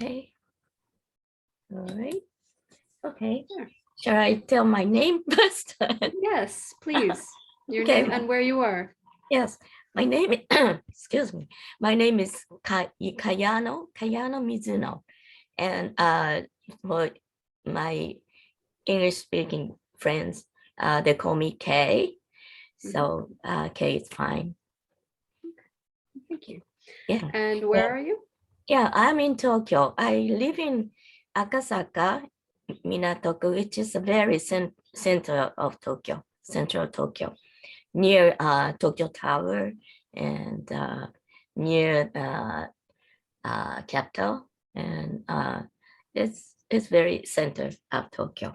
Okay. All right. Okay. Sure. Shall I tell my name first? Yes, please. Your Okay. name and where you are. Yes. My name is, excuse me. My name is Kayano Mizuno. And for my English speaking friends, they call me Kay. So Kay is fine. Thank you. Yeah. And where are you? Yeah, I'm in Tokyo. I live in Akasaka, Minatoku, which is a very center of Tokyo, central Tokyo, near Tokyo Tower and near capital. And it's very center of Tokyo.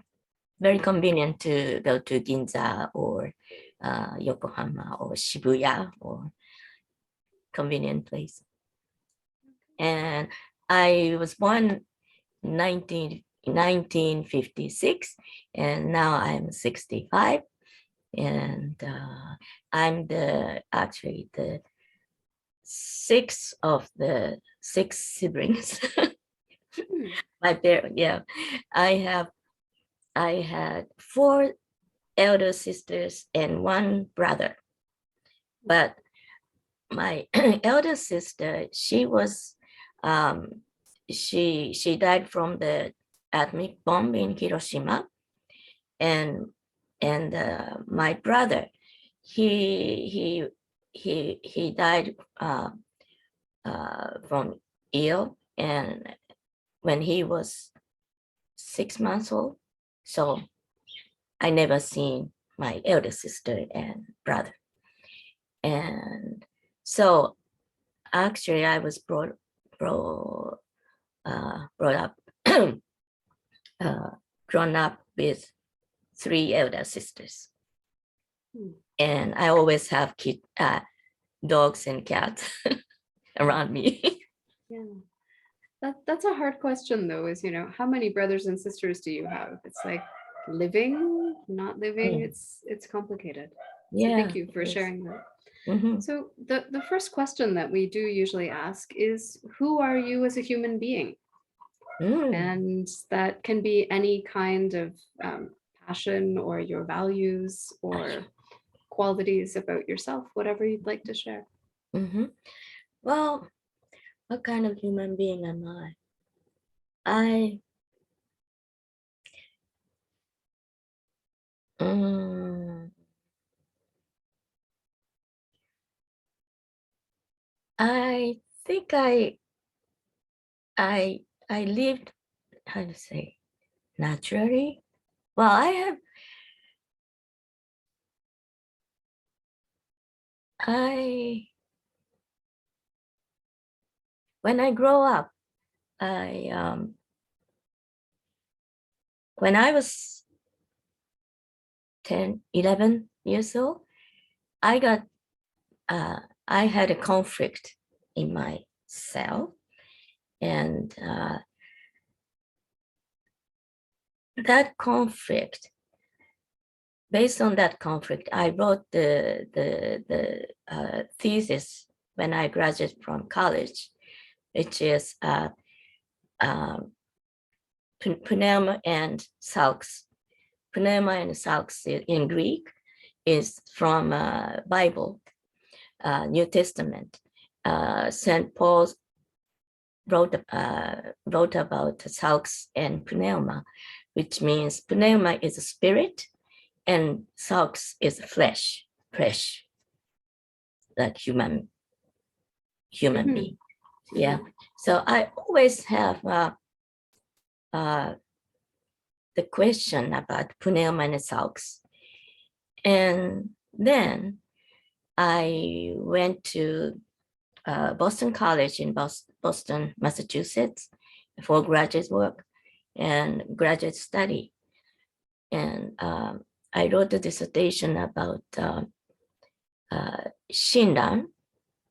Very convenient to go to Ginza or Yokohama or Shibuya or convenient place. And I was born 1956 and now I'm 65 and I'm actually the sixth of the six siblings. My parents, yeah. I had four elder sisters and one brother, but my elder sister, she was she died from the atomic bomb in Hiroshima, and my brother, he died from ill, and when he was 6 months old. So I never seen my elder sister and brother, and so actually I was brought up grown up with three elder sisters, and I always have dogs and cats around me. Yeah, that's a hard question though. Is how many brothers and sisters do you have? It's like living, not living. It's complicated. So Yeah. thank you for sharing that. Mm-hmm. So the first question that we do usually ask is, who are you as a human being? And that can be any kind of passion or your values or qualities about yourself, whatever you'd like to share. Mm-hmm. Well, what kind of human being am I? I I think I I lived, how to say, naturally. Well, I when I grow up, I when I was 10, 11 years old, I got I had a conflict in myself, and that conflict, based on that conflict, I wrote the thesis when I graduated from college, which is pneuma and sarx. Pneuma and sarx in Greek is from Bible, New Testament. St. Paul wrote about sarx and pneuma, which means pneuma is a spirit and sarx is flesh, like human being. Yeah. So I always have the question about pneuma and sarx. And then I went to Boston College in Boston, Massachusetts for graduate work and graduate study. And I wrote a dissertation about Shinran.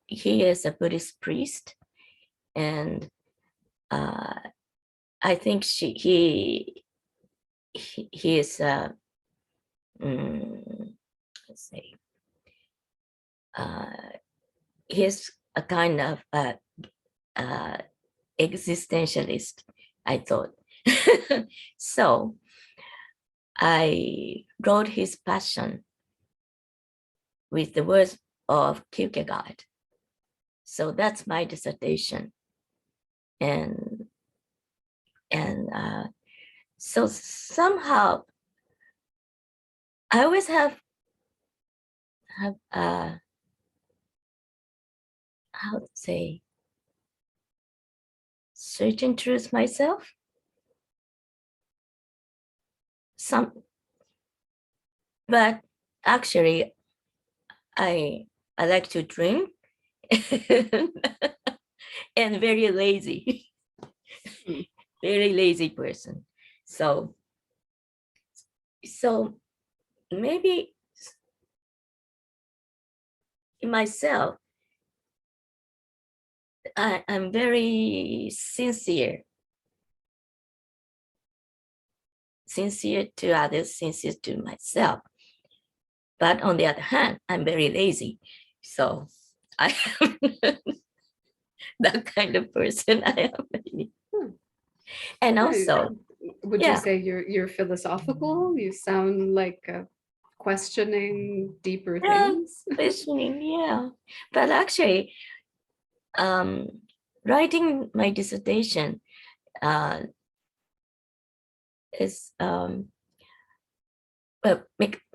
He is a Buddhist priest, and I think he is let's say he's a kind of existentialist, I thought. So I wrote his passion with the words of Kierkegaard. So that's my dissertation. And so somehow I always have how to say, searching truth myself. But actually I like to drink and very lazy, very lazy person. So maybe in myself, I'm very sincere to others, sincere to myself. But on the other hand, I'm very lazy. So I am that kind of person I am. And also, would you say you're philosophical? You sound like questioning deeper things. questioning, yeah. But actually, writing my dissertation is well,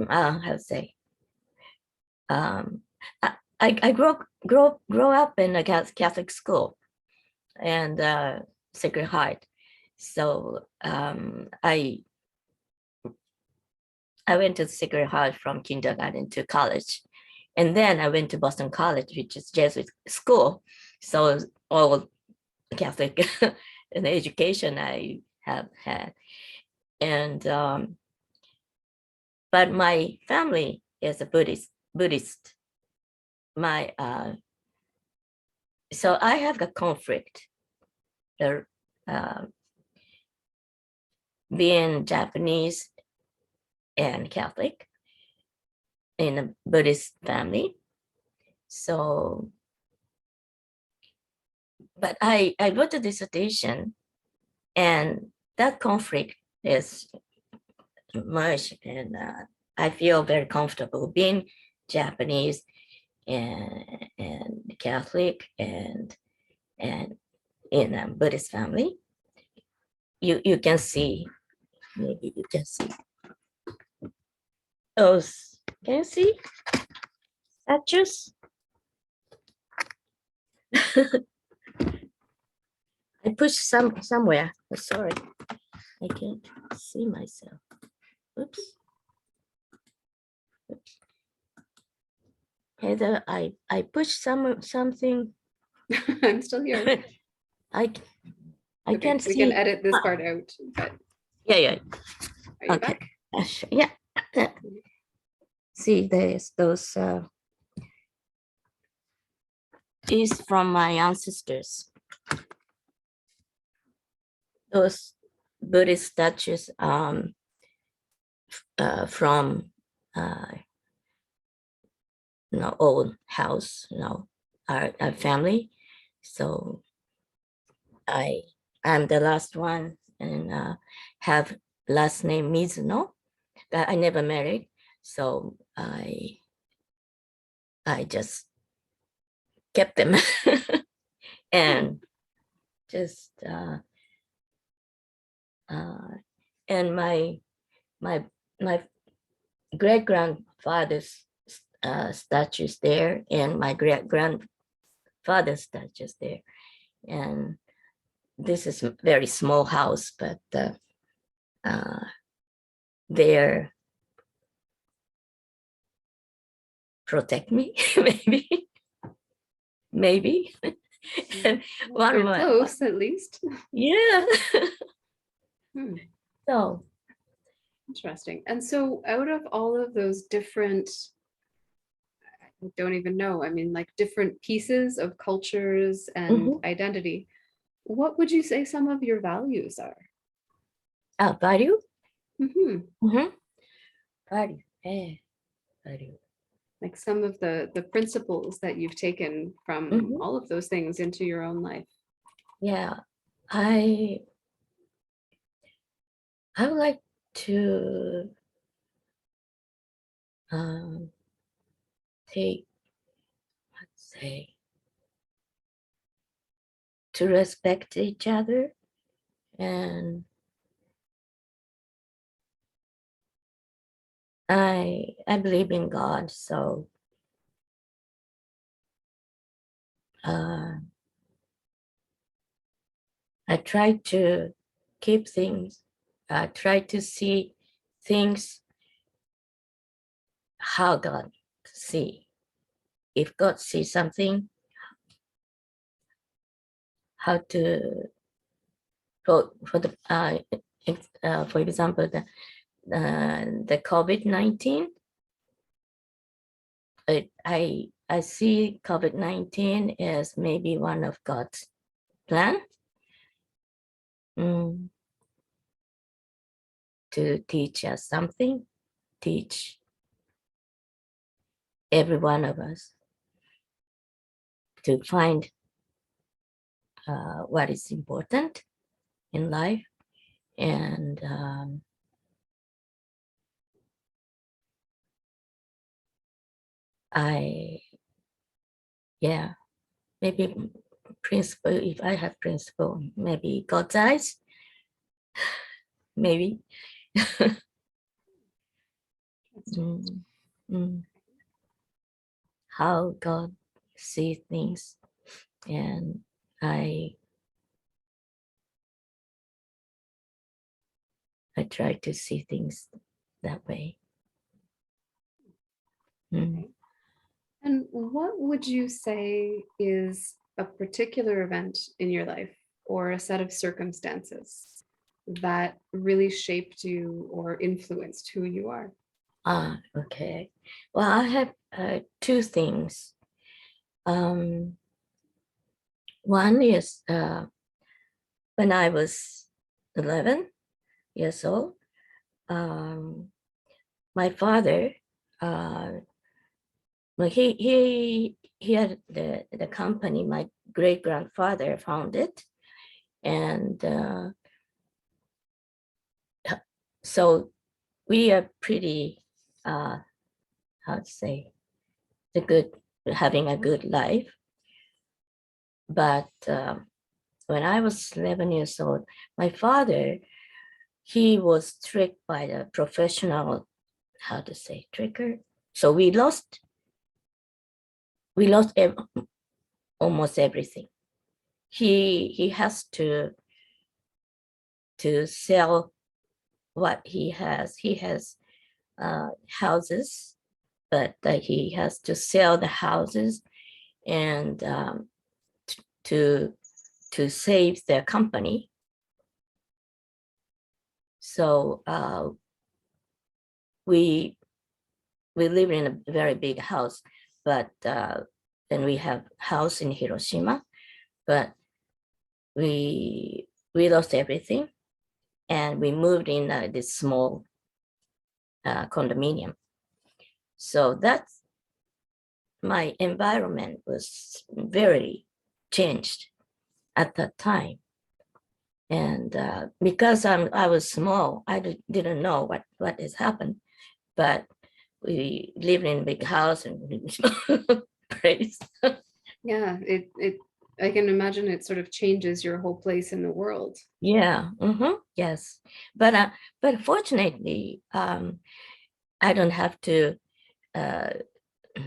how to say, I grow up in a Catholic school and Sacred Heart. So I went to Sacred Heart from kindergarten to college. And then I went to Boston College, which is Jesuit school. So all Catholic in education I have had. And but my family is a Buddhist. My so I have a conflict. Being Japanese and Catholic in a Buddhist family. So, but I wrote a dissertation, and that conflict is merged, and I feel very comfortable being Japanese and Catholic and in a Buddhist family. You can see, maybe you can see those. Can you see statues? I pushed somewhere. Oh, sorry, I can't see myself. Oops. Heather, I pushed something. I'm still here. I Okay, can't we see. can edit this part out. But Yeah. are you Okay. back? Yeah. See, there's those. Is from my ancestors. Those Buddhist statues from old house, our family. So I'm the last one and have last name Mizuno, but I never married. So I just kept them and just and my great grandfather's statues there, and my great grandfather's statues there, and this is a very small house, but they're protect me, maybe. Well, you're close, at least. Yeah. So interesting. And so out of all of those different, I don't even know, I mean, like different pieces of cultures and identity, what would you say some of your values are? Value? Value. Value. Like some of the principles that you've taken from all of those things into your own life. Yeah. I would like to take, let's say, to respect each other, and I believe in God, so I try to keep things, I try to see things how God see. If God sees something, how to for the for example the COVID-19. I see COVID-19 as maybe one of God's plan to teach us something, teach every one of us to find what is important in life. And yeah, maybe principle, if I have principle, maybe God's eyes, maybe. How God sees things, and I try to see things that way. And what would you say is a particular event in your life or a set of circumstances that really shaped you or influenced who you are? Okay. Well, I have two things. One is when I was 11 years old, my father, well, he had the company my great grandfather founded, and so we are pretty how to say having a good life. But when I was 11 years old, my father, he was tricked by a professional, how to say, tricker. So we lost almost everything. He has to sell what he has. He has houses, but he has to sell the houses and to save their company. So we live in a very big house, but then we have house in Hiroshima, but we lost everything, and we moved in this small condominium. So that's my environment was very changed at that time. And because I was small, I didn't know what has happened, but we lived in a big house and place. Yeah, I can imagine it sort of changes your whole place in the world. Yeah, yes. But fortunately, I don't have to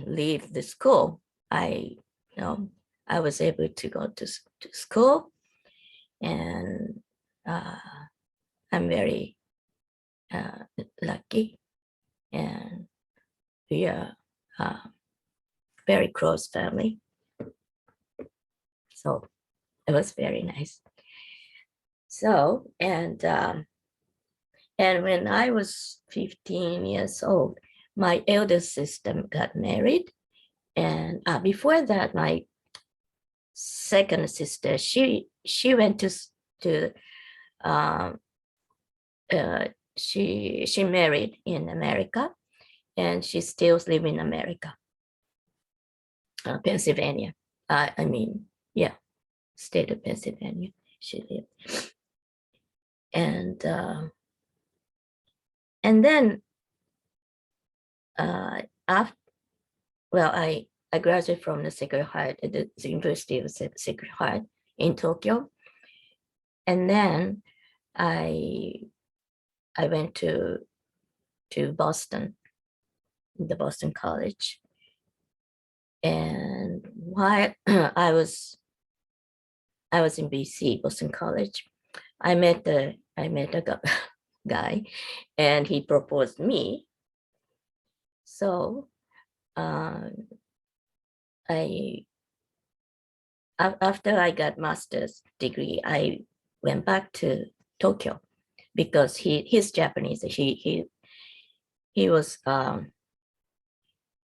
leave the school. I was able to go to school, and I'm very lucky, and we are very close family. So it was very nice. So and when I was 15 years old, my eldest sister got married, and before that, my second sister, she went to she married in America, and she still lives in America, Pennsylvania. I mean, yeah, state of Pennsylvania. she lived. And then after, well, I graduated from the Sacred Heart at the University of Sacred Heart in Tokyo. And then I went to Boston, the Boston College. And while I was in BC, Boston College, I met a guy, and he proposed me. So after I got master's degree, I went back to Tokyo because he's Japanese. He was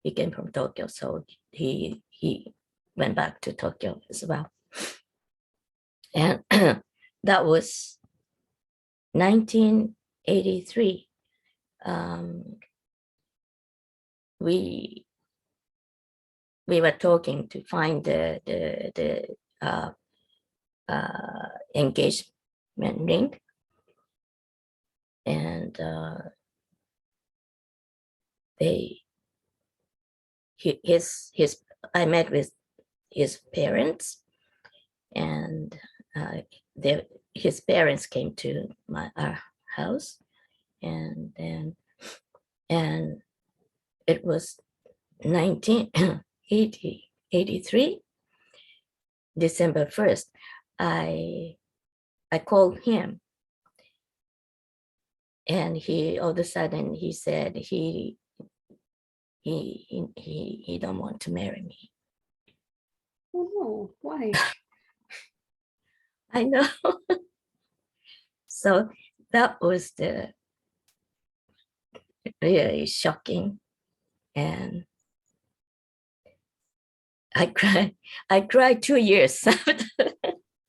he came from Tokyo, so he went back to Tokyo as well. And that was 1983. We were talking to find the engagement ring, and I met with his parents, and his parents came to our house, and it was 1983, December 1st. I called him, and he all of a sudden he said he don't want to marry me. Oh no, why? I know. So that was the really shocking, and I cried 2 years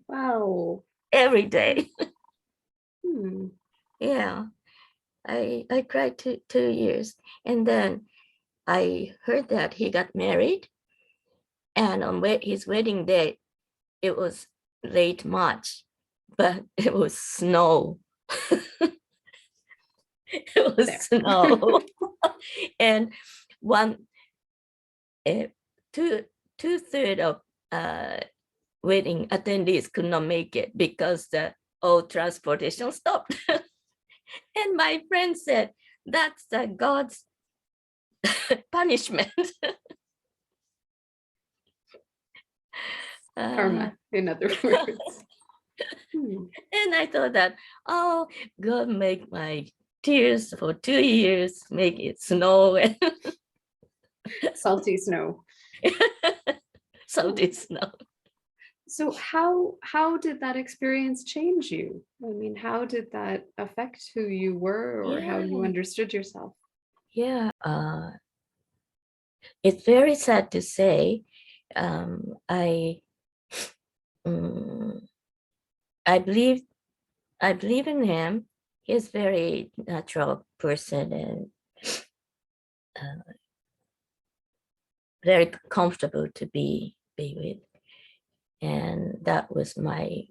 Wow. every day. Hmm. Yeah, I cried 2 years, and then I heard that he got married, and on his wedding day, it was late March, but it was snow. It was snow, and two-thirds of wedding attendees could not make it because the all transportation stopped. And my friend said, "That's God's punishment." Karma, in other words. And I thought that, oh, God make my tears for 2 years, make it snow. Salty snow. Salty snow. So how did that experience change you? I mean, how did that affect who you were or how you understood yourself? Yeah, it's very sad to say. I believe in him. He's a very natural person and very comfortable to be with. And that was my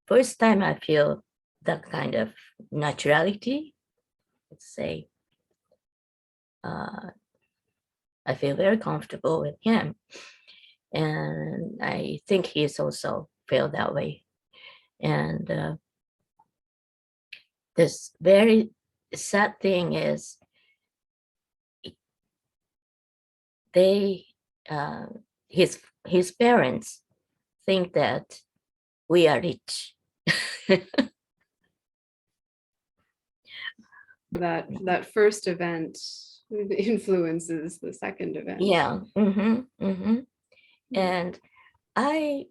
first time I feel that kind of naturality. Let's say, I feel very comfortable with him, and I think he's also feel that way. And this very sad thing is his parents think that we are rich. That first event influences the second event. Yeah. And I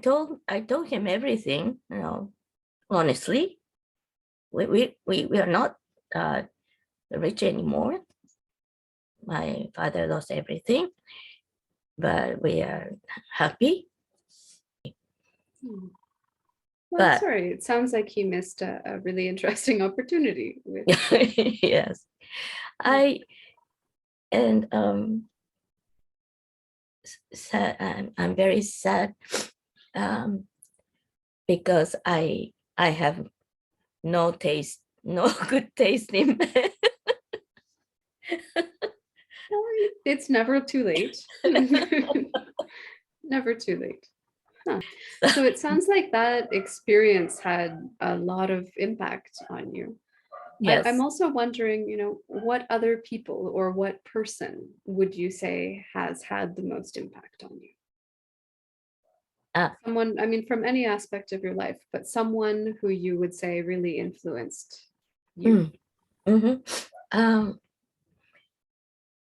told him everything, honestly. We are not rich anymore. My father lost everything, but we are happy. Well, but, sorry, it sounds like he missed a really interesting opportunity. Yes, sad, I'm very sad because I have no taste, no good taste in bed. It's never too late. Never too late. Huh. So it sounds like that experience had a lot of impact on you. Yes. I'm also wondering, what other people or what person would you say has had the most impact on you? Someone, I mean, from any aspect of your life, but someone who you would say really influenced you.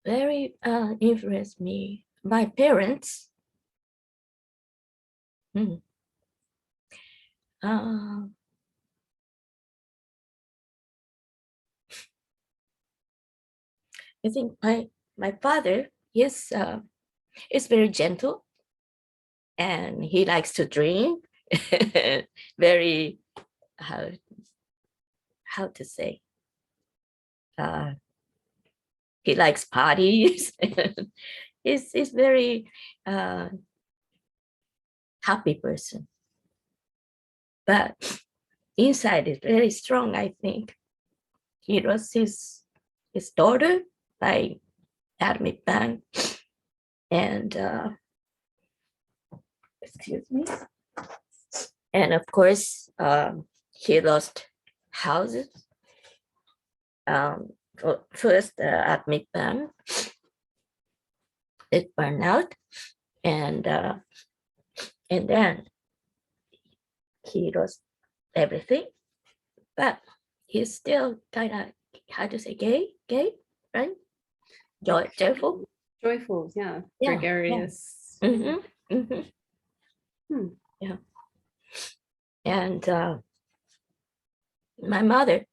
Very influenced me. My parents. I think my father is very gentle, and he likes to drink. Very how to say. He likes parties. He's very happy person, but inside is very strong. I think he lost his daughter by atomic bomb, and excuse me, and of course he lost houses. First atomic bomb, it burned out, and then he lost everything, but he's still kind of, how to say, gay, right? Joyful, yeah, yeah, gregarious. yeah. Yeah, and my mother,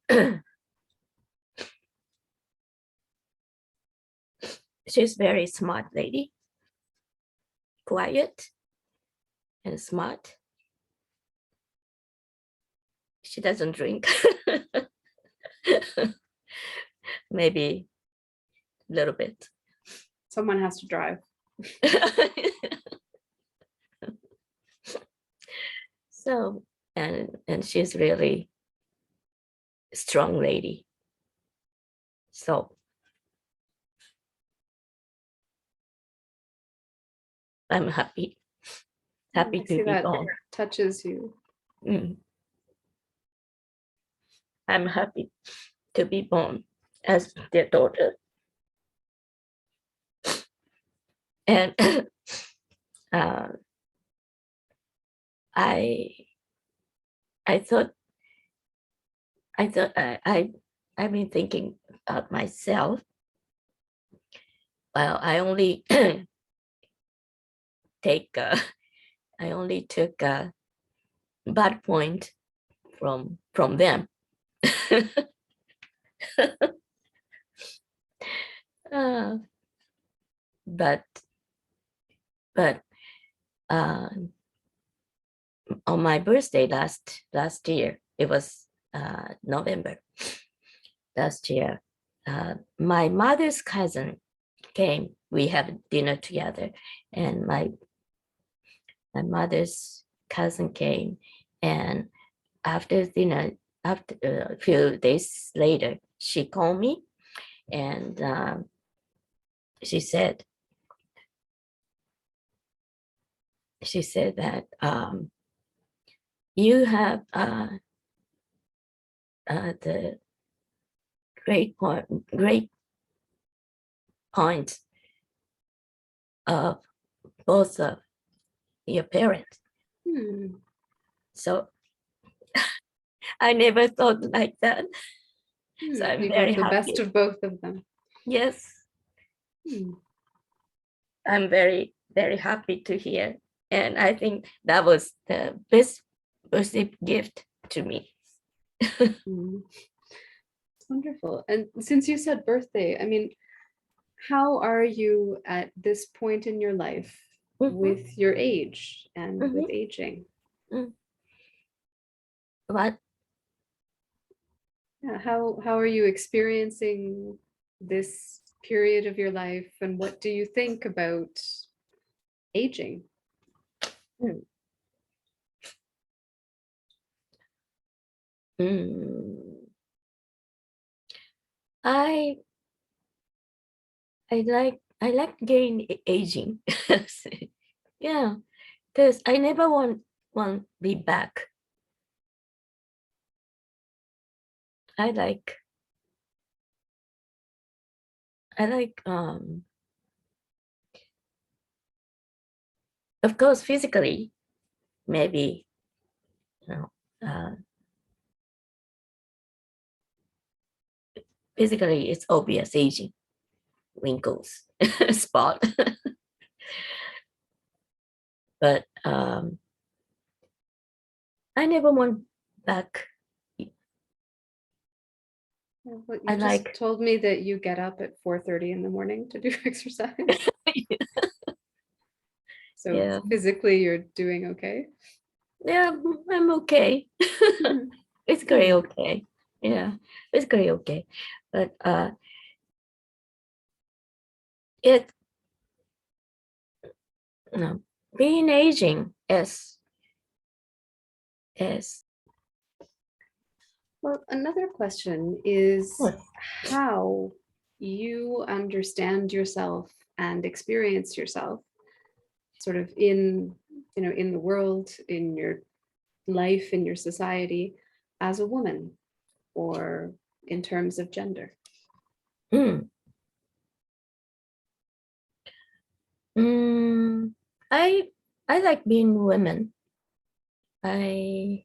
she's very smart lady, quiet and smart. She doesn't drink. Maybe a little bit. Someone has to drive. So, and she's really a strong lady. So I'm happy I to see be that born. touches you. I'm happy to be born as their daughter. And I thought I've been thinking about myself. Well, I only I only took a bad point from them. But on my birthday last year, it was November last year, my mother's cousin came. We had dinner together, and my mother's cousin came, and after dinner, after a few days later, she called me, and she said that you have the great point of both of your parents. So I never thought like that. So I'm you very got the happy. best of both of them. Yes. I'm very, very happy to hear. And I think that was the best birthday gift to me. Wonderful. And since you said birthday, I mean, how are you at this point in your life with your age and with aging? What? Yeah, how are you experiencing this period of your life, and what do you think about aging? Mm, I I like aging. Yeah, because I never want be back. I like I like of course physically maybe you know uh, physically it's obvious aging, wrinkles, spot, but I never want back. Well, I you just like told me that you get up at 4:30 in the morning to do exercise. So yeah, physically you're doing okay. yeah, I'm okay. Mhm. Basically Hmm. okay. Yeah, basically okay. But it no, being aging is Well, another question is what? how you understand yourself and experience yourself sort of in, in the world, in your life, in your society as a woman or in terms of gender. Mm, mm, I I like being women. I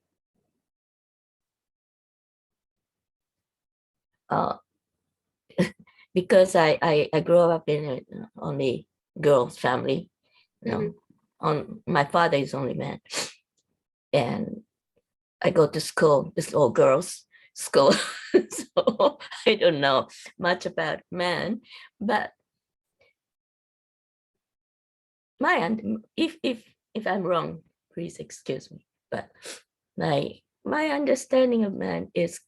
uh because I grew up in a only girls family. You know, Mhm. on my father is only man, and I go to school. It's all girls school, so I don't know much about men. But if I'm wrong, please excuse me. But my understanding of man is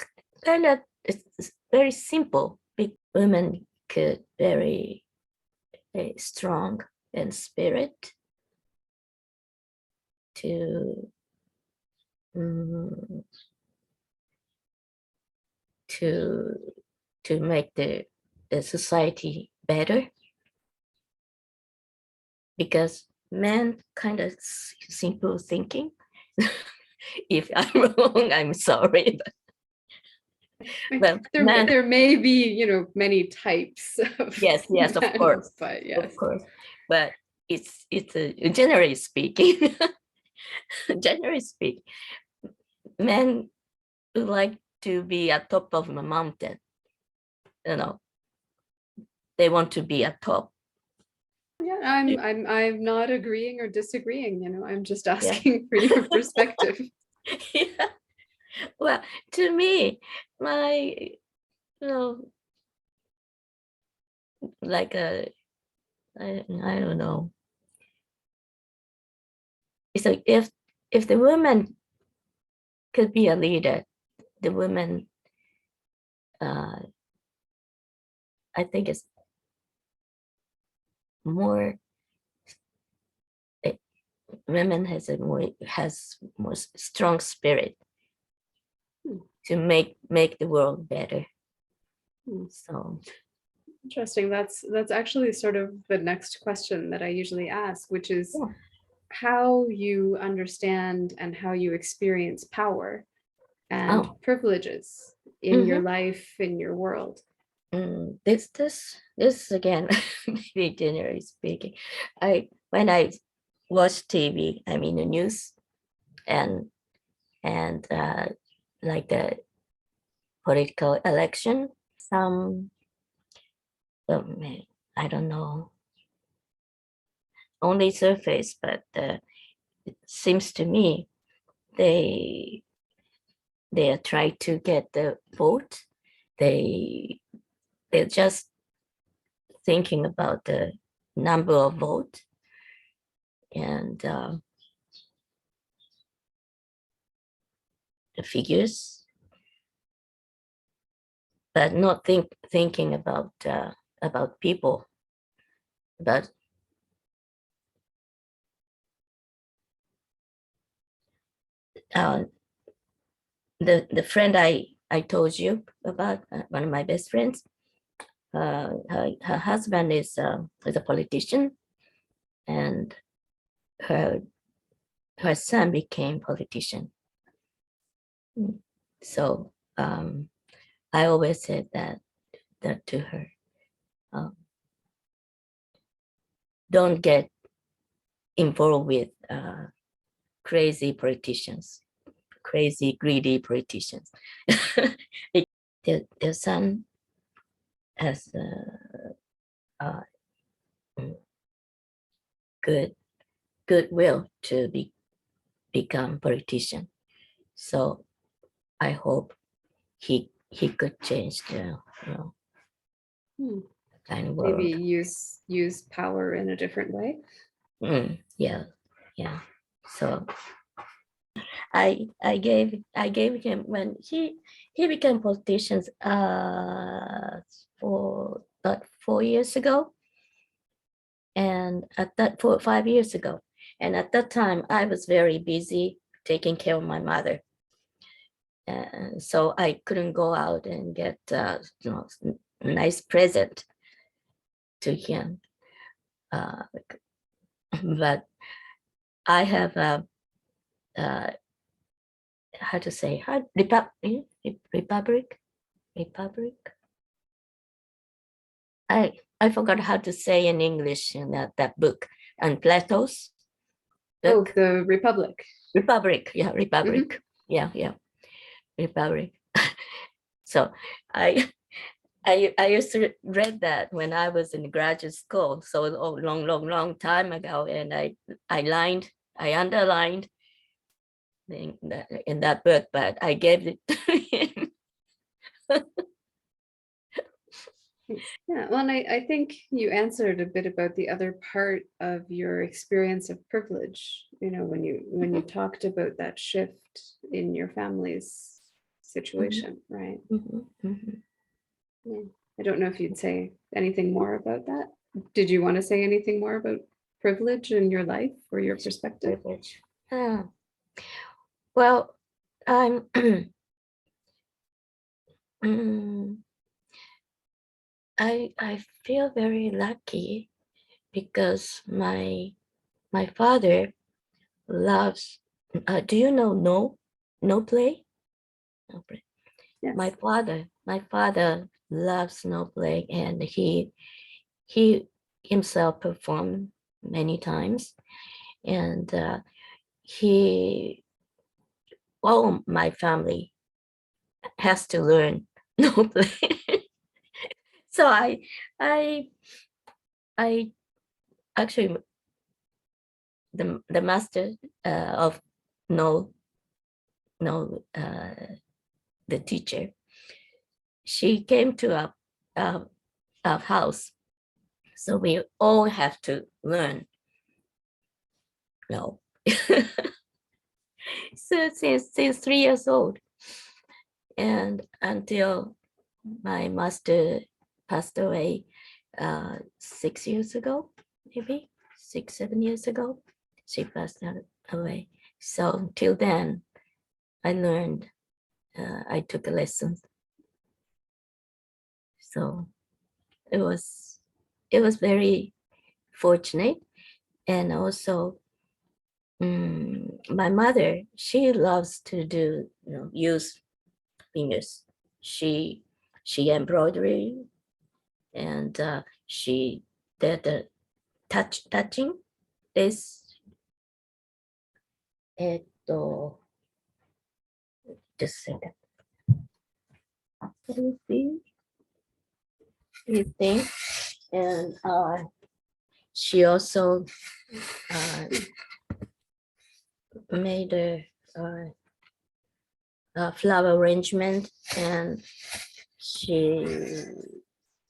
kind of it's very simple. Big women could very strong in spirit to mm, to to make the society better, because men kind of simple thinking. If I'm wrong, I'm sorry. But There, men, there may be, many types of yes, of men, course, but of yes. course. But it's generally speaking, generally speaking, men would like to be at top of a mountain. You know, they want to be at top. Yeah, I'm not agreeing or disagreeing, I'm just Yeah. asking for your perspective. Yeah. Well, to me, my you like a I don't know. It's like if the woman could be a leader, the women uh I think it's more eh, women has more strong spirit Hmm. to make the world better. Hmm. So Interesting. That's actually sort of the next question that I usually ask, which is yeah. how you understand and how you experience power and Oh. privileges in your Mm-hmm. life, in your world. This again, maybe generally speaking. When I watch TV, I mean the news and and like the political election, some I don't know, only surface, but it seems to me they they are trying to get the vote. They they're just thinking about the number of votes and the figures, but not thinking about people. But uh, the friend I told you about, one of my best friends, her husband is a politician, and her son became politician. So I always said that to her, don't get involved with crazy politicians, crazy greedy politicians. Their son has goodwill to become politician. So I hope he could change the kind of world. Maybe use power in a different way. Yeah. So I gave him, when he became politician for about 4 years ago, and at that 5 years ago, and at that time I was very busy taking care of my mother, and so I couldn't go out and get a nice present to him, but I have how to say, republic. I forgot how to say in English in that book, and Plato's book. Oh, the Republic. Republic, yeah, Republic. Yeah, Republic. So I used to read that when I was in graduate school, so long time ago, and I underlined in that book, but I gave it to him. Yeah, well, and I think you answered a bit about the other part of your experience of privilege, when you talked about that shift in your family's situation, right? Yeah. I don't know if you'd say anything more about that. Did you want to say anything more about privilege in your life or your perspective? Privilege. Well, I'm I feel very lucky because my father loves. Do you know no play? No play. Yes. My father loves no play, and he himself performed many times, and all my family has to learn no play. So I actually, the master of no the teacher, she came to our house, so we all have to learn no. So since 3 years old, and until my master passed away 6 years ago, maybe 6-7 years ago, she passed away. So till then, I learned. I took a lesson. So it was very fortunate, and also my mother, she loves to do use fingers. She embroidery, and she did the touching this. Just a second. Let me see. You think, and she also made a flower arrangement, and she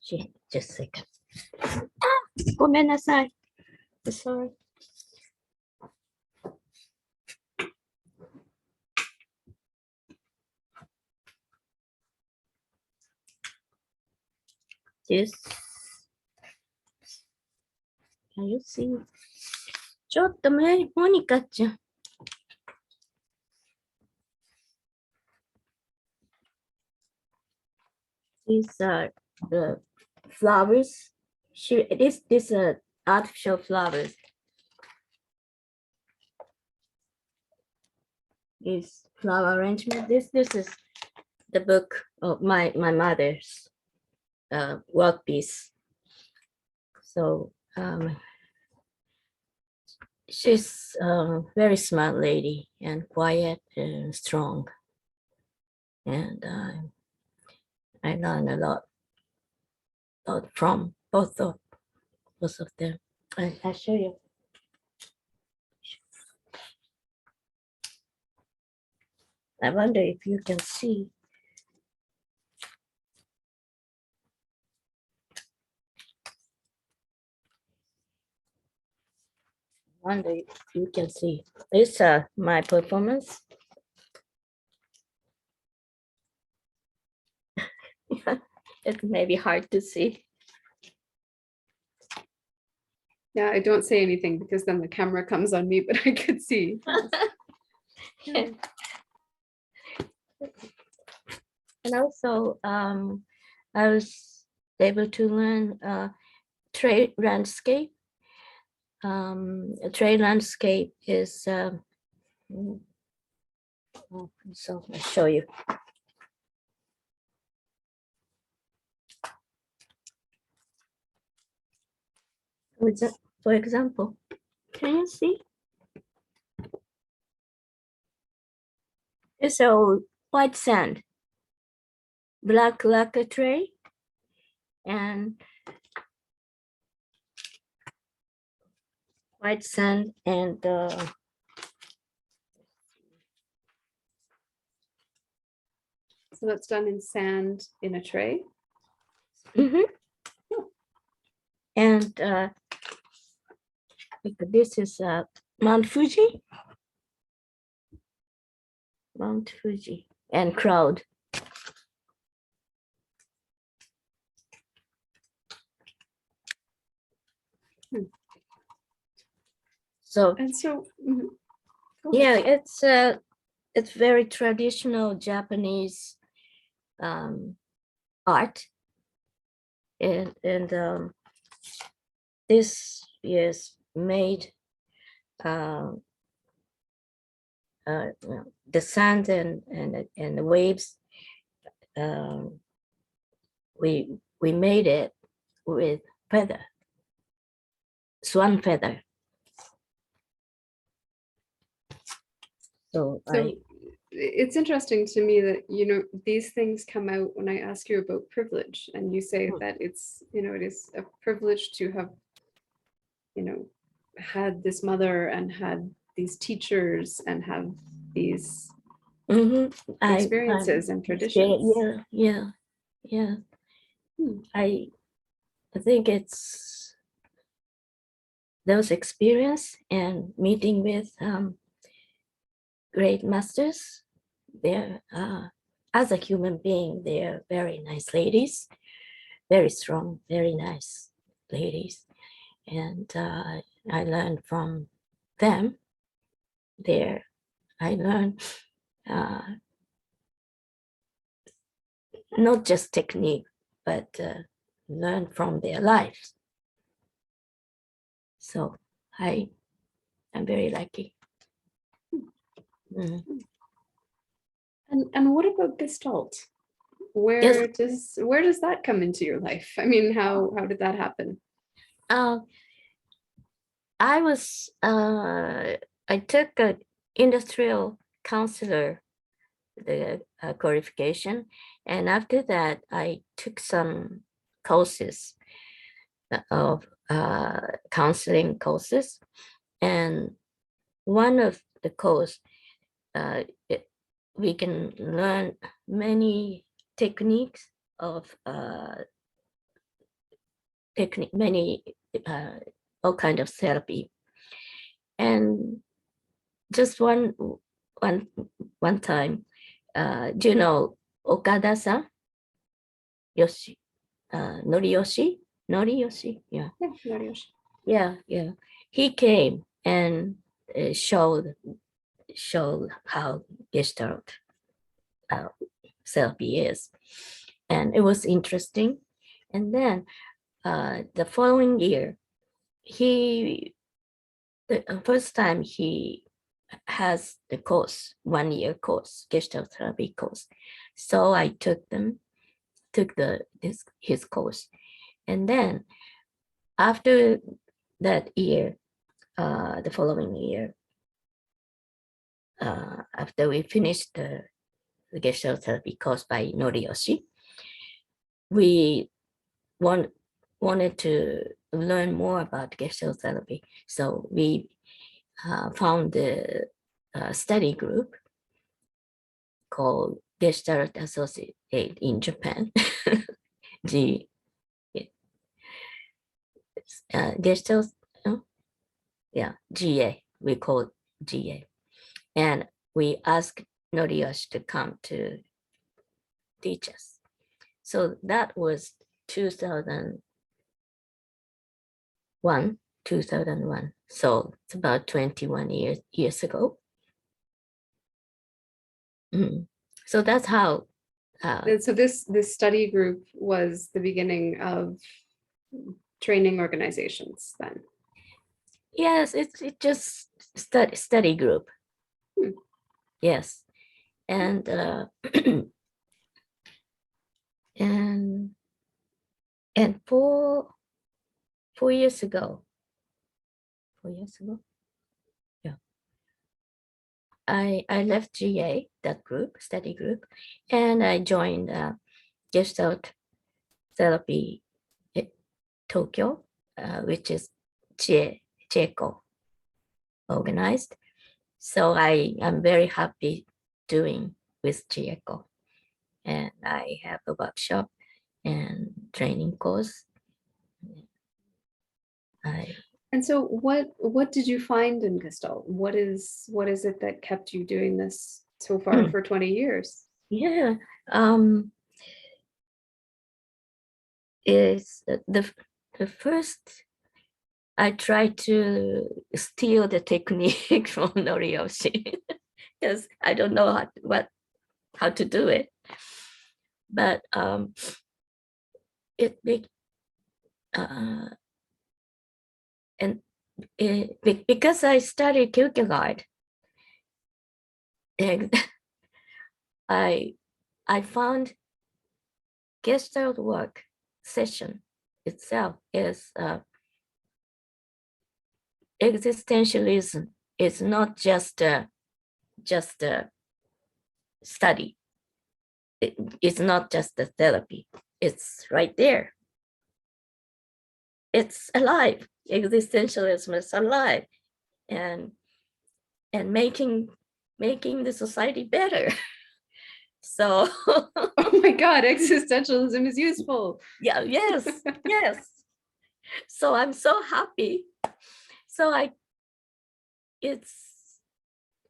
just a second. ごめんなさい. Sorry. This. Can you see? ちょっとモニカちゃん。these are the flowers. This artificial flowers. Is flower arrangement. This is the book of my mother's work piece. So she's a very smart lady and quiet and strong, and I learned a lot from both of them. I'll show you. I wonder if you can see. Wonder if you can see. It's my performance. It may be hard to see. Yeah, I don't say anything because then the camera comes on me, but I could see. And also, I was able to learn trade landscape. A trade landscape is, so I'll show you. For example, can you see? It's a white sand, black lacquer tray, and white sand and So that's done in sand in a tray. And this is Mount Fuji. Mount Fuji and crowd. So yeah, it's very traditional Japanese art, and this is made the sand and the waves. We made it with feather, swan feather. So it's interesting to me that, you know, these things come out when I ask you about privilege, and you say that it's, you know, it is a privilege to have, you know, had this mother and had these teachers and have these experiences and traditions. Yeah. I think it's those experience and meeting with great masters. They're as a human being, they're very nice ladies, very strong, very nice ladies, and I learned from them. There, I learned not just technique, but learn from their lives. So I'm very lucky. And what about Gestalt? Where does that come into your life? I mean, how did that happen? I took an industrial counselor, the qualification, and after that I took some courses of counseling courses, and one of the course we can learn many techniques of all kind of therapy, and just one time, do you know Okada-san? Noriyoshi, yeah. Noriyoshi. Yeah. He came and showed how Gestalt therapy is, and it was interesting. And then the following year, the first time he has the course, 1 year course, Gestalt Therapy course. So I took his course. And then after that year, the following year, after we finished the Gestalt Therapy course by Noriyoshi, we wanted to learn more about Gestalt Therapy. So we found the study group called Gestalt Associate in Japan. G Gestalt, yeah, GA. We call it GA, and we asked Noriyoshi to come to teach us. So that was 2001. So it's about 21 years ago. So that's how. And so this study group was the beginning of training organizations then. Yes, it's just study group. Yes, and and 4 years ago, yeah, I left GA, that group, study group, and I joined Gestalt Therapy Tokyo, which is Chieko organized. So I am very happy doing with Chieko, and I have a workshop and training course. And so what did you find in Gestalt? What is it that kept you doing this so far for 20 years? Yeah, is the first I tried to steal the technique from Noriyoshi because I don't know how to do it. But because I studied Kierkegaard, I found Gestalt work session itself is existentialism. It's not just a study. It's not just the therapy. It's right there. It's alive. Existentialism is alive, and making the society better. So, oh my God, existentialism is useful. Yeah, yes. So I'm so happy. So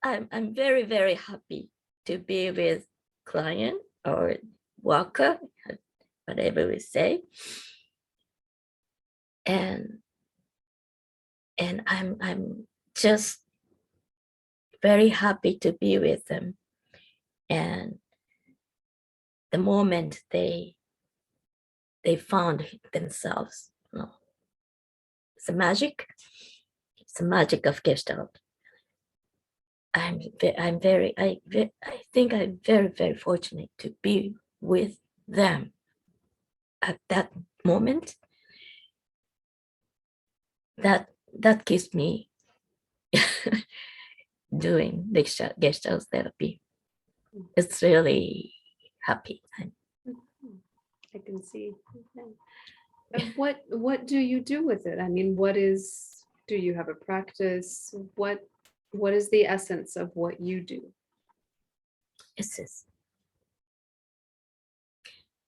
I'm very, very happy to be with client or worker, whatever we say. And I'm just very happy to be with them. And the moment they found themselves, it's a magic. It's the magic of Gestalt. I think I'm very, very fortunate to be with them at that moment. That keeps me doing Gestalt therapy. It's really happy. I can see. What do you do with it? I mean, do you have a practice? What is the essence of what you do?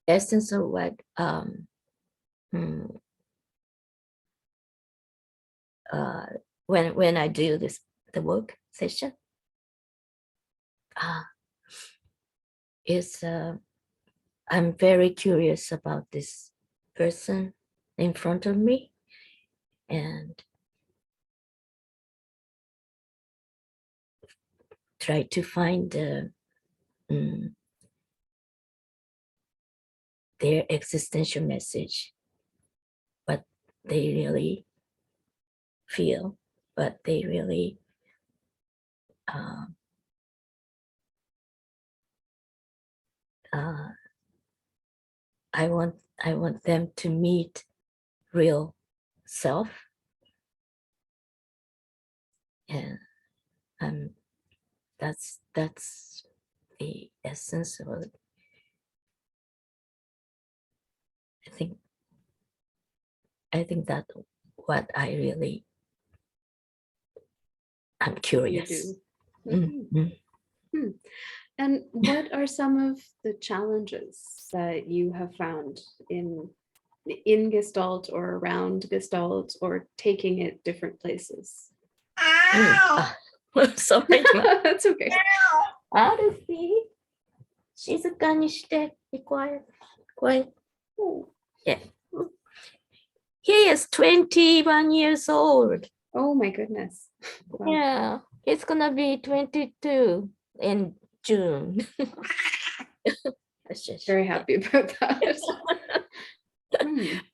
Essence of what when I do the work session is I'm very curious about this person in front of me, and try to find their existential message, what they really feel, what they really I want them to meet real self, and that's the essence of it. I think that what I really I'm curious. Mm-hmm. And what are some of the challenges that you have found in Gestalt or around Gestalt or taking it different places? Sorry. That's okay. Arufi, shizukani shite. Be quiet. Quiet. Yeah. He is 21 years old. Oh my goodness. Wow. Yeah, he's gonna be 22 in June. Very happy about that.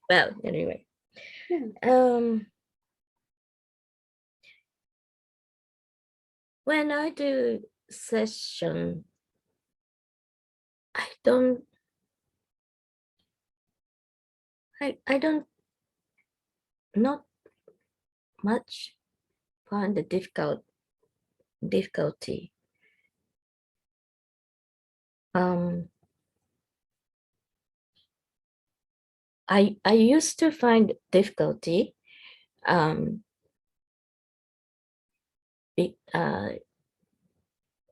Well, anyway. Yeah. When I do session, I don't not much find the difficulty. I used to find difficulty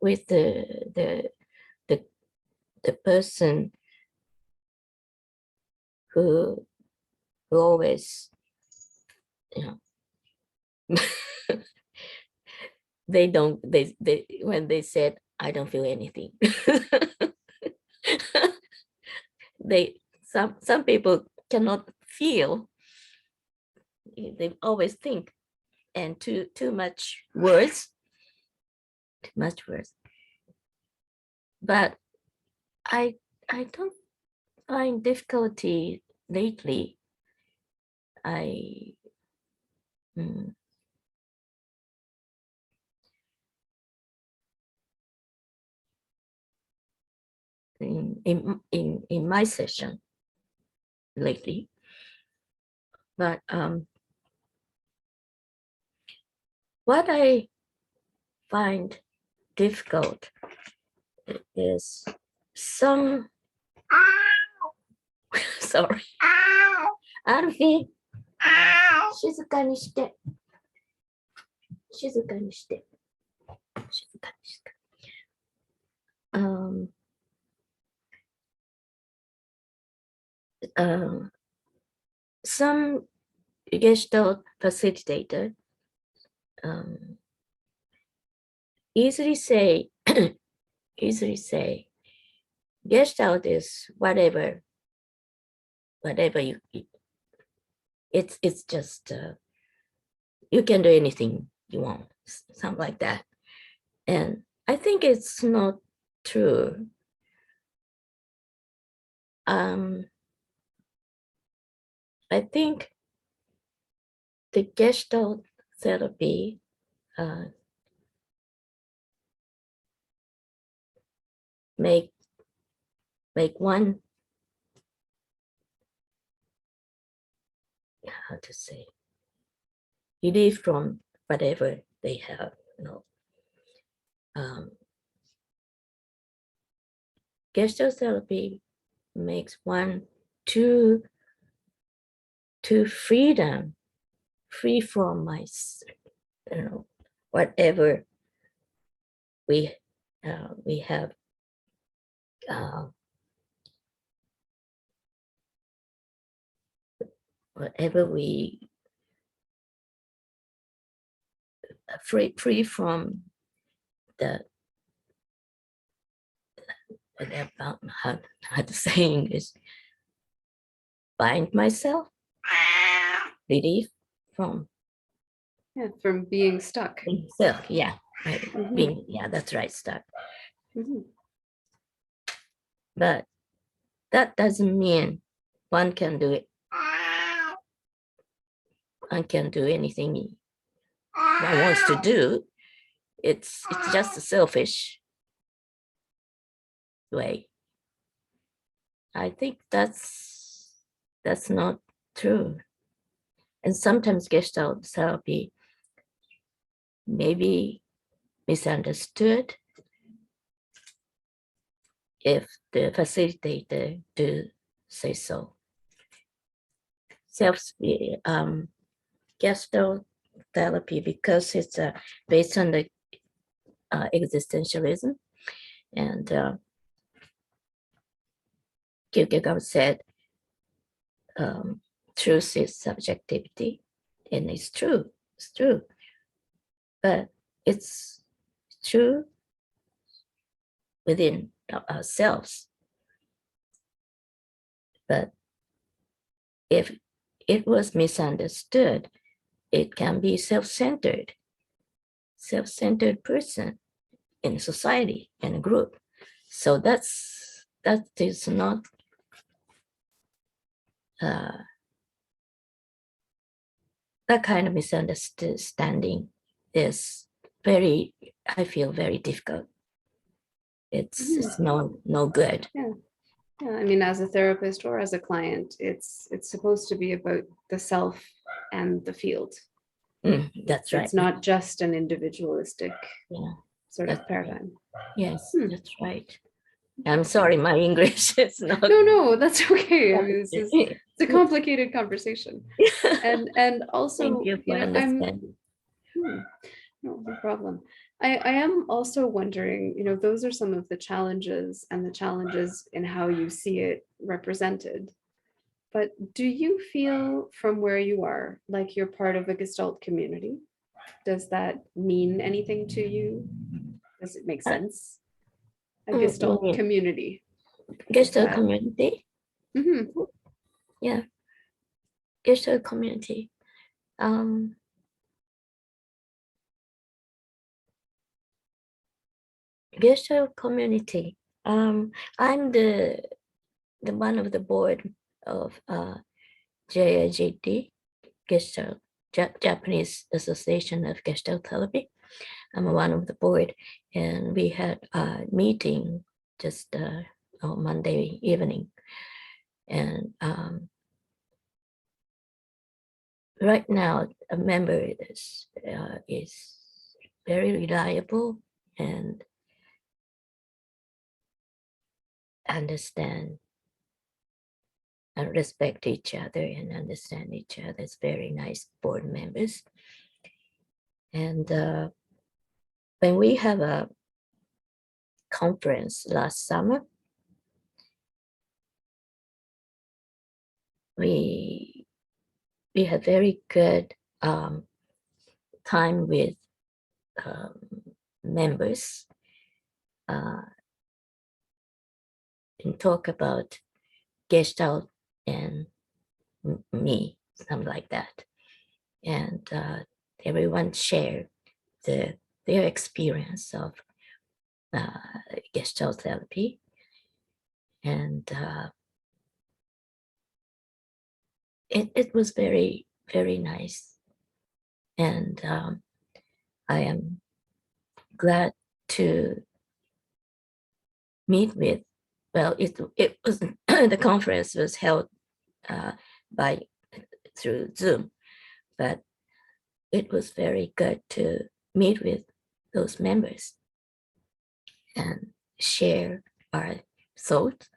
with the person who always, they when they said I don't feel anything. Some people cannot feel. They always think, and too much words. But I don't find difficulty lately. In my session lately, but what I find difficult is some sorry. Arufi, 静かにして。静かにして。静かにして。Some Gestalt facilitator easily say Gestalt is whatever you, it's just you can do anything you want, something like that. And I think it's not true. I think the Gestalt therapy make one, how to say, relief from whatever they have, Gestalt therapy makes one to freedom, free from my, whatever we have, whatever we free from the about how to say English, find myself, relief from being stuck. So yeah, right. Being, yeah, that's right, stuck. But that doesn't mean one can do it. One can do anything one wants to do. It's just a selfish way. I think that's not true. And sometimes Gestalt therapy may be misunderstood if the facilitator do say so. Gestalt therapy, because it's based on the existentialism, and Kierkegaard said, truth is subjectivity, and it's true, but it's true within ourselves. But if it was misunderstood, it can be self-centered person in society, in a group. So that is not that kind of misunderstanding is very, I feel, very difficult. It's no good. Yeah. Yeah, I mean, as a therapist or as a client, it's supposed to be about the self and the field. That's right. It's not just an individualistic sort of That's paradigm. Right. Yes, that's right. I'm sorry, my English is not. No, that's okay. I mean, it's a complicated conversation, and also, thank you for understanding. No problem. I am also wondering, those are some of the challenges in how you see it represented. But do you feel from where you are like you're part of a Gestalt community? Does that mean anything to you? Does it make sense? A Gestalt community. Gestalt community? Mm-hmm. Yeah. Gestalt community. Gestalt community. I'm the one of the board of JIGT, Gestalt, Japanese Association of Gestalt Therapy. I'm one of the board, and we had a meeting just on Monday evening, and right now a member is very reliable and understand and respect each other and understand each other's very nice board members. And when we have a conference last summer, we had very good time with members and talk about Gestalt and me, something like that. And everyone shared their experience of Gestalt therapy. And it was very, very nice. And I am glad to meet with, well, it was, the conference was held through Zoom, but it was very good to meet with those members and share our thoughts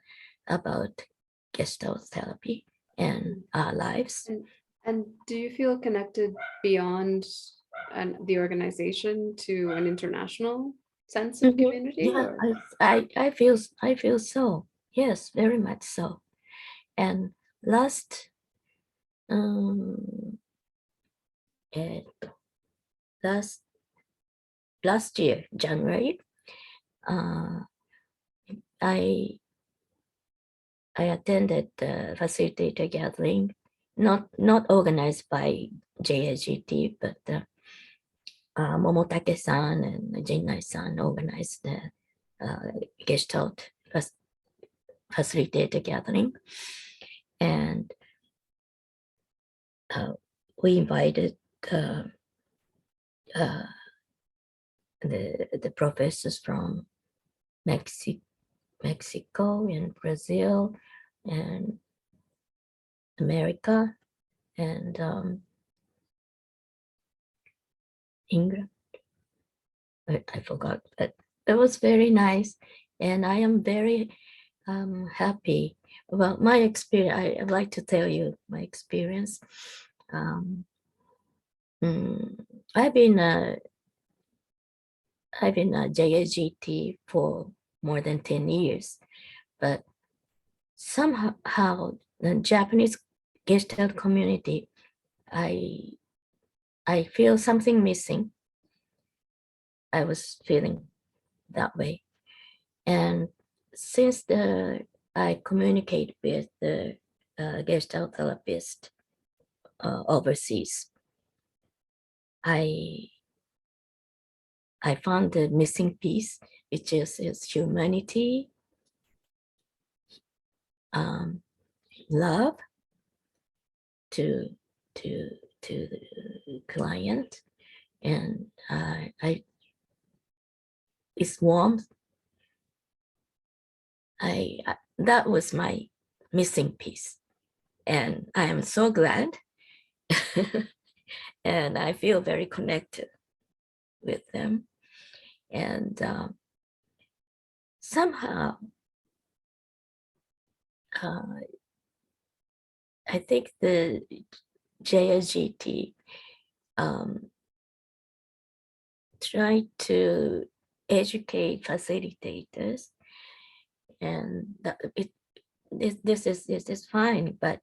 about Gestalt therapy and our lives. And do you feel connected beyond the organization to an international sense of community? Yeah, I feel so. Yes, very much so. And last year, January, I attended the facilitator gathering, not organized by JIGT, but Momotake-san and Jinnai-san organized the Gestalt facilitate a gathering, and we invited the professors from Mexico and Brazil and America and England. I forgot, but it was very nice, and I am very happy about my experience. I'd like to tell you my experience. I've been a JAGT for more than 10 years, but somehow the Japanese Gestalt community, I feel something missing. I was feeling that way. And since I communicate with the Gestalt therapist overseas, I found the missing piece, which is humanity, love to the client, and it's warmth. That was my missing piece, and I am so glad, and I feel very connected with them, and somehow I think the JSGT try to educate facilitators, and this is fine, but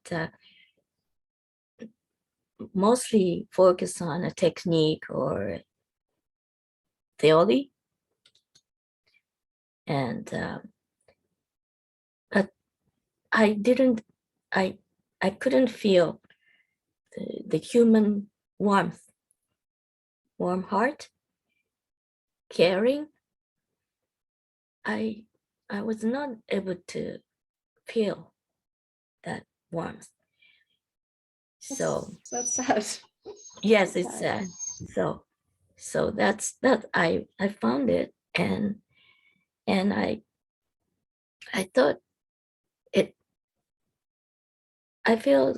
mostly focus on a technique or theory, and but I couldn't feel the human warmth, warm heart, caring. I was not able to feel that warmth. So that's sad. yes, it's sad. So that's that. I found it, and I thought it. I feel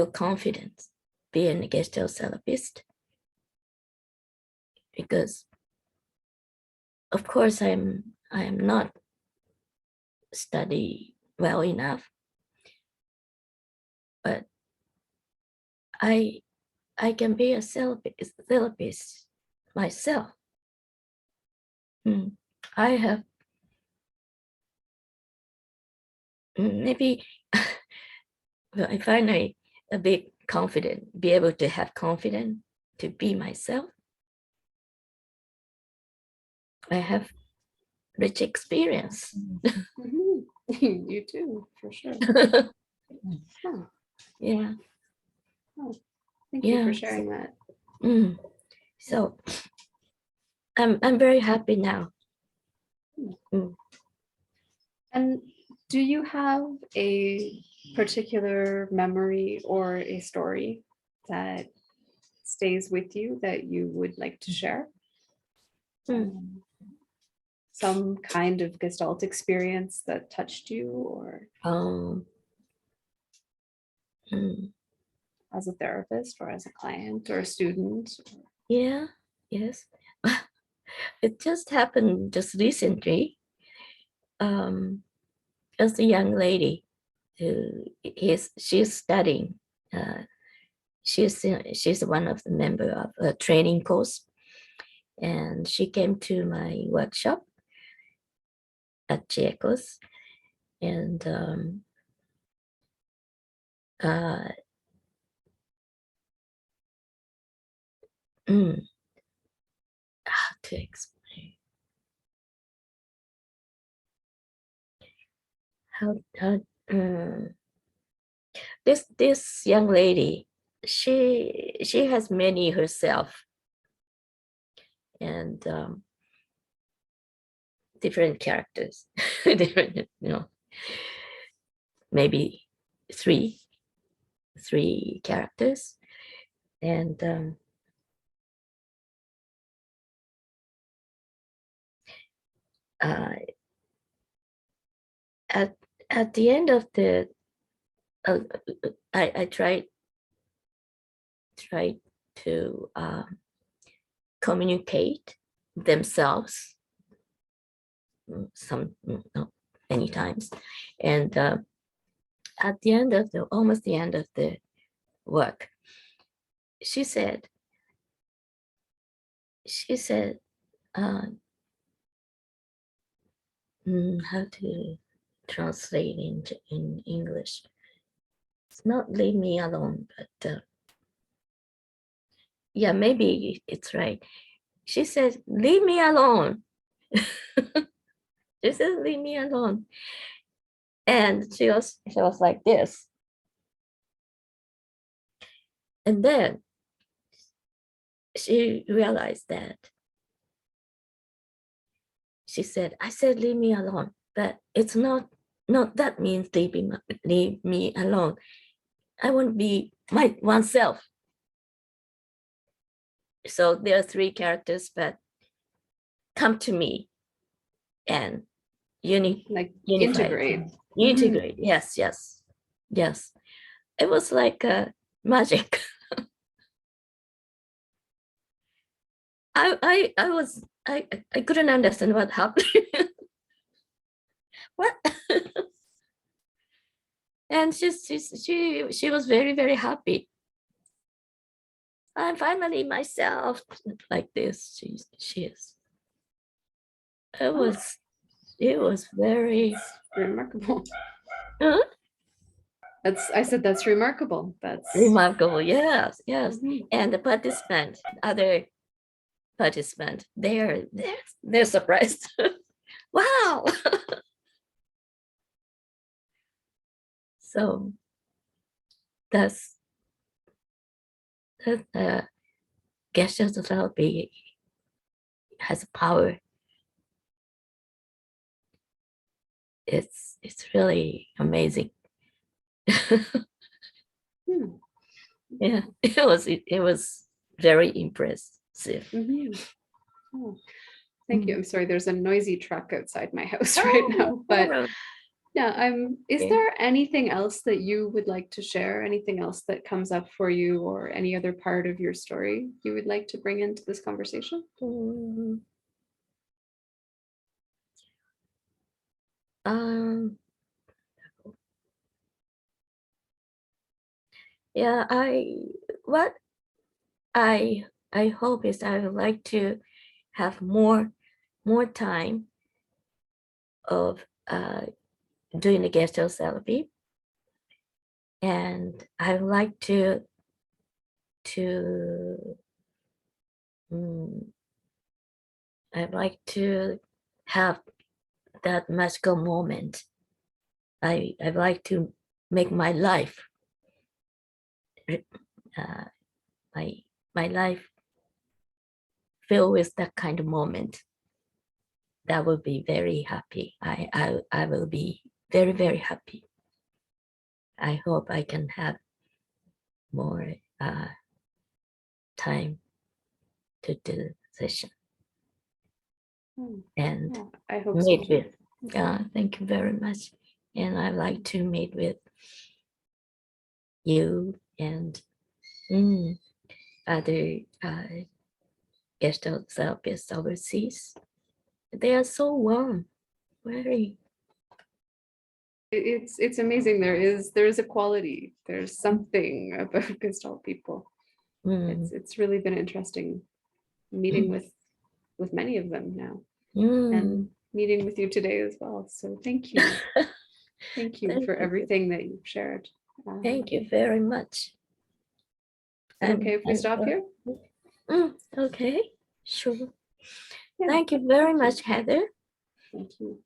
confident being a Gestalt therapist, because of course I am not study well enough, but I can be a therapist myself. I have maybe I find a bit confident, be able to have confidence to be myself. I have rich experience. You too, for sure. Huh. Yeah. Oh, thank you for sharing that. So I'm very happy now. And do you have a particular memory or a story that stays with you that you would like to share? Some kind of Gestalt experience that touched you, or as a therapist or as a client or a student? Yeah, yes. It just happened just recently. As a young lady who she's studying. She's one of the member of a training course, and she came to my workshop at Chiecos, and how to explain? This young lady, she has many herself, and different characters. different, maybe three characters. And at the end of the, I tried to communicate themselves many times, and at the end of the almost the end of the work, she said how to translate in English. It's not leave me alone, but yeah, maybe it's right. She said, leave me alone. She said, leave me alone. And she was like this. And then she realized that. She said, I said, leave me alone, but it's not that means leave me alone. I want to be my oneself. So there are three characters, but come to me and like integrate. Integrate. Yes. It was like magic. I couldn't understand what happened. What? And she was very, very happy. I'm finally myself, like this. She is. It was very remarkable. Huh? I said that's remarkable. That's remarkable. Yes. And the other participant, they're surprised. Wow. So that's Gestalt Therapy has power. It's really amazing. Yeah, it was very impressive. Oh, thank you. I'm sorry, there's a noisy truck outside my house right now, but yeah, is there anything else that you would like to share? Anything else that comes up for you, or any other part of your story you would like to bring into this conversation? Yeah, what I hope is I would like to have more time of doing the Gestalt therapy, and I would like to I'd like to have that magical moment. I'd like to make my life my life filled with that kind of moment. That would be very happy. I will be very, very happy. I hope I can have more time to do the session. And I hope meet with, thank you very much. And I'd like to meet with you and other Gestalt therapists overseas. They are so warm, very. It's amazing. There is a quality. There's something about Gestalt people. It's really been interesting meeting with many of them now, and meeting with you today as well. So thank you. Thank you for everything that you've shared. Thank you very much. Is it okay if we stop here? Okay, sure. Yeah. Thank you very much, Heather. Thank you.